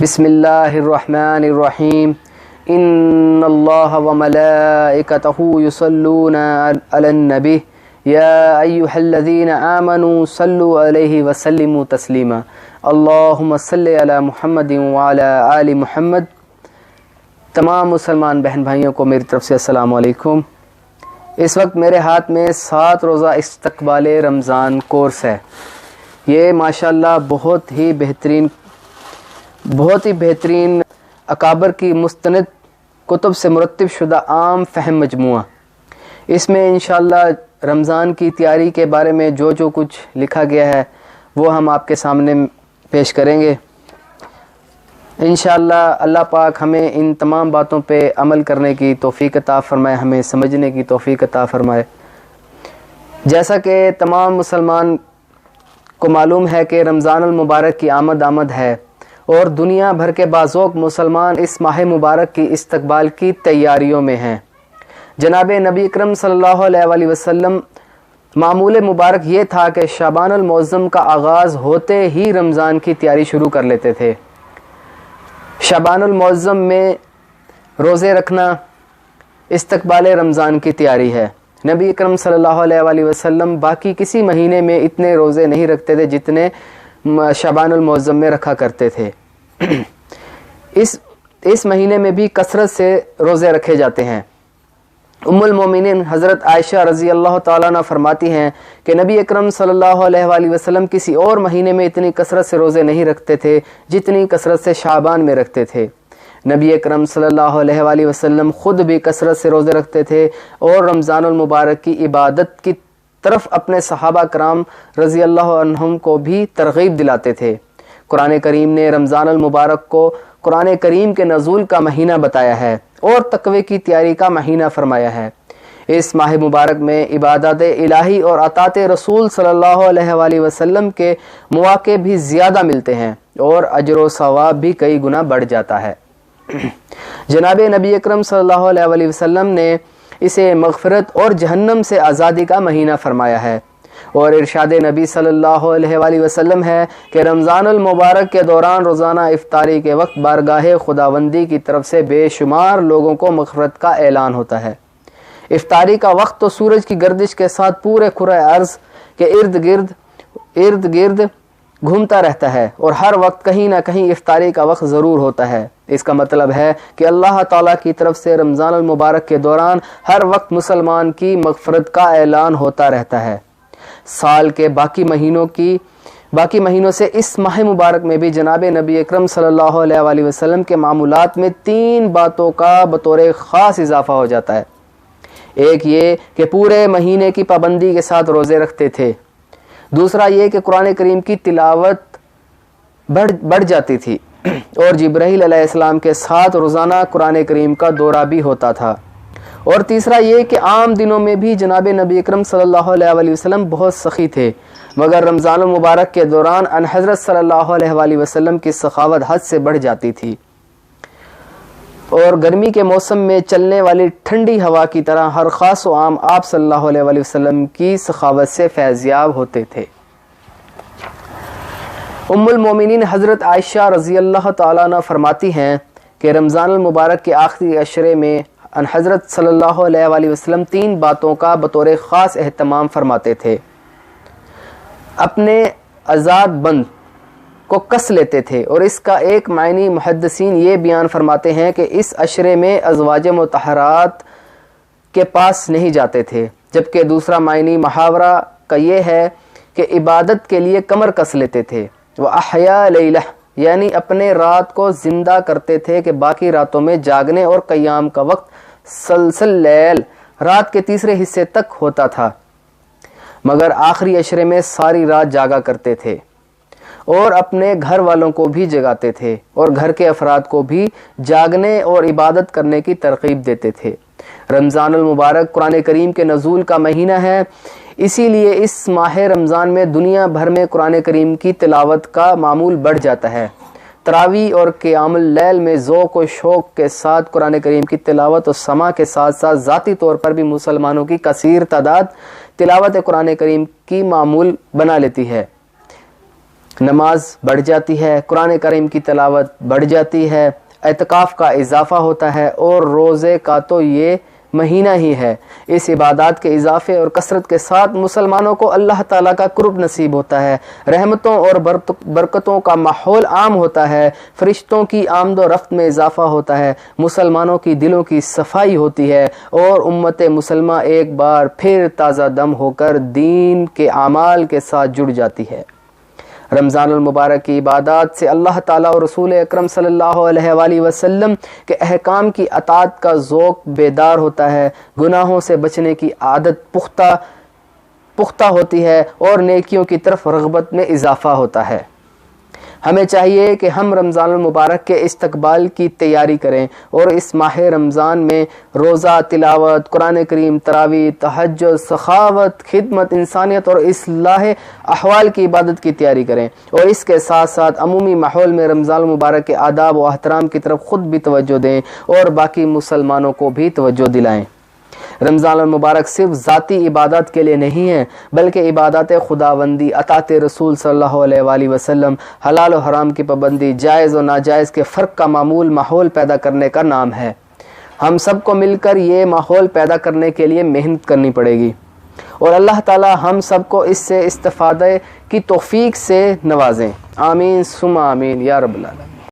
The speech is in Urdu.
بسم اللہ الرحمن الرحیم ان اللہ وملائکتہ یصلون علی النبی یا ایہا الذین آمنوا صلوا علیہ وسلموا تسلیما اللہم صلی علی محمد وعلی آل محمد۔ تمام مسلمان بہن بھائیوں کو میری طرف سے السلام علیکم۔ اس وقت میرے ہاتھ میں 7 روزہ استقبال رمضان کورس ہے۔ یہ ماشاءاللہ بہت ہی بہترین اکابر کی مستند کتب سے مرتب شدہ عام فہم مجموعہ۔ اس میں انشاءاللہ رمضان کی تیاری کے بارے میں جو کچھ لکھا گیا ہے وہ ہم آپ کے سامنے پیش کریں گے۔ انشاءاللہ اللہ پاک ہمیں ان تمام باتوں پہ عمل کرنے کی توفیق عطا فرمائے، ہمیں سمجھنے کی توفیق عطا فرمائے۔ جیسا کہ تمام مسلمان کو معلوم ہے کہ رمضان المبارک کی آمد ہے اور دنیا بھر کے باذوق مسلمان اس ماہ مبارک کی استقبال کی تیاریوں میں ہیں۔ جناب نبی اکرم صلی اللہ علیہ وسلم معمول مبارک یہ تھا کہ شعبان المعظم کا آغاز ہوتے ہی رمضان کی تیاری شروع کر لیتے تھے۔ شعبان المعظم میں روزے رکھنا استقبال رمضان کی تیاری ہے۔ نبی اکرم صلی اللہ علیہ وسلم باقی کسی مہینے میں اتنے روزے نہیں رکھتے تھے جتنے شعبان المعظم میں رکھا کرتے تھے۔ اس مہینے میں بھی کثرت سے روزے رکھے جاتے ہیں۔ ام المومنین حضرت عائشہ رضی اللہ تعالیٰ عنہ فرماتی ہیں کہ نبی اکرم صلی اللہ علیہ وسلم کسی اور مہینے میں اتنی کثرت سے روزے نہیں رکھتے تھے جتنی کثرت سے شعبان میں رکھتے تھے۔ نبی اکرم صلی اللہ علیہ وسلم خود بھی کثرت سے روزے رکھتے تھے اور رمضان المبارک کی عبادت کی طرف اپنے صحابہ کرام رضی اللہ عنہم کو بھی ترغیب دلاتے تھے۔ قرآن کریم نے رمضان المبارک کو قرآن کریم کے نزول کا مہینہ بتایا ہے اور تقوی کی تیاری کا مہینہ فرمایا ہے۔ اس ماہ مبارک میں عبادات الہی اور اطاعت رسول صلی اللہ علیہ وسلم کے مواقع بھی زیادہ ملتے ہیں اور اجر و ثواب بھی کئی گنا بڑھ جاتا ہے۔ جناب نبی اکرم صلی اللہ علیہ وسلم نے اسے مغفرت اور جہنم سے آزادی کا مہینہ فرمایا ہے، اور ارشاد نبی صلی اللہ علیہ وسلم ہے کہ رمضان المبارک کے دوران روزانہ افطاری کے وقت بارگاہ خداوندی کی طرف سے بے شمار لوگوں کو مغفرت کا اعلان ہوتا ہے۔ افطاری کا وقت تو سورج کی گردش کے ساتھ پورے کرۂ ارض کے ارد گرد گھومتا رہتا ہے، اور ہر وقت کہیں نہ کہیں افطاری کا وقت ضرور ہوتا ہے۔ اس کا مطلب ہے کہ اللہ تعالیٰ کی طرف سے رمضان المبارک کے دوران ہر وقت مسلمان کی مغفرت کا اعلان ہوتا رہتا ہے۔ سال کے باقی مہینوں سے اس ماہ مبارک میں بھی جناب نبی اکرم صلی اللہ علیہ وسلم کے معمولات میں 3 باتوں کا بطور خاص اضافہ ہو جاتا ہے۔ ایک یہ کہ پورے مہینے کی پابندی کے ساتھ روزے رکھتے تھے۔ دوسرا یہ کہ قرآن کریم کی تلاوت بڑھ جاتی تھی اور جبرائیل علیہ السلام کے ساتھ روزانہ قرآن کریم کا دورہ بھی ہوتا تھا۔ اور تیسرا یہ کہ عام دنوں میں بھی جناب نبی اکرم صلی اللہ علیہ وسلم بہت سخی تھے، مگر رمضان المبارک کے دوران ان حضرت صلی اللہ علیہ وسلم کی سخاوت حد سے بڑھ جاتی تھی، اور گرمی کے موسم میں چلنے والی ٹھنڈی ہوا کی طرح ہر خاص و عام آپ صلی اللہ علیہ وسلم کی سخاوت سے فیضیاب ہوتے تھے۔ ام المومنین حضرت عائشہ رضی اللہ تعالیٰ عنہ فرماتی ہیں کہ رمضان المبارک کے آخری عشرے میں ان حضرت صلی اللہ علیہ وسلم 3 باتوں کا بطور خاص اہتمام فرماتے تھے۔ اپنے آزاد بند کو کس لیتے تھے، اور اس کا ایک معنی محدثین یہ بیان فرماتے ہیں کہ اس عشرے میں ازواج مطہرات کے پاس نہیں جاتے تھے، جبکہ دوسرا معنی محاورہ کا یہ ہے کہ عبادت کے لیے کمر کس لیتے تھے۔ وَأَحْيَا لَيْلَهُ یعنی اپنے رات کو زندہ کرتے تھے کہ باقی راتوں میں جاگنے اور قیام کا وقت سلسل لیل رات کے تیسرے حصے تک ہوتا تھا، مگر آخری عشرے میں ساری رات جاگا کرتے تھے اور اپنے گھر والوں کو بھی جگاتے تھے اور گھر کے افراد کو بھی جاگنے اور عبادت کرنے کی ترغیب دیتے تھے۔ رمضان المبارک قرآن کریم کے نزول کا مہینہ ہے، اسی لیے اس ماہ رمضان میں دنیا بھر میں قرآن کریم کی تلاوت کا معمول بڑھ جاتا ہے۔ تراویح اور قیام اللیل میں ذوق و شوق کے ساتھ قرآن کریم کی تلاوت و سماع کے ساتھ ساتھ ذاتی طور پر بھی مسلمانوں کی کثیر تعداد تلاوت قرآن کریم کی معمول بنا لیتی ہے۔ نماز بڑھ جاتی ہے، قرآن کریم کی تلاوت بڑھ جاتی ہے، اعتکاف کا اضافہ ہوتا ہے، اور روزے کا تو یہ مہینہ ہی ہے۔ اس عبادات کے اضافے اور کثرت کے ساتھ مسلمانوں کو اللہ تعالیٰ کا قرب نصیب ہوتا ہے، رحمتوں اور برکتوں کا ماحول عام ہوتا ہے، فرشتوں کی آمد و رفت میں اضافہ ہوتا ہے، مسلمانوں کی دلوں کی صفائی ہوتی ہے، اور امت مسلمہ ایک بار پھر تازہ دم ہو کر دین کے اعمال کے ساتھ جڑ جاتی ہے۔ رمضان المبارک کی عبادات سے اللہ تعالیٰ اور رسول اکرم صلی اللہ علیہ وآلہ وسلم کے احکام کی اطاعت کا ذوق بیدار ہوتا ہے، گناہوں سے بچنے کی عادت پختہ ہوتی ہے، اور نیکیوں کی طرف رغبت میں اضافہ ہوتا ہے۔ ہمیں چاہیے کہ ہم رمضان المبارک کے استقبال کی تیاری کریں، اور اس ماہ رمضان میں روزہ، تلاوت، قرآن کریم، تراویح، تہجد، سخاوت، خدمت انسانیت اور اصلاح احوال کی عبادت کی تیاری کریں، اور اس کے ساتھ ساتھ عمومی ماحول میں رمضان المبارک کے آداب و احترام کی طرف خود بھی توجہ دیں، اور باقی مسلمانوں کو بھی توجہ دلائیں۔ رمضان المبارک صرف ذاتی عبادات کے لیے نہیں ہے، بلکہ عبادات خداوندی، اطاعت رسول صلی اللہ علیہ وآلہ وسلم، حلال و حرام کی پابندی، جائز و ناجائز کے فرق کا ماحول پیدا کرنے کا نام ہے۔ ہم سب کو مل کر یہ ماحول پیدا کرنے کے لیے محنت کرنی پڑے گی، اور اللہ تعالی ہم سب کو اس سے استفادے کی توفیق سے نوازیں۔ آمین ثم آمین یا رب العالمین۔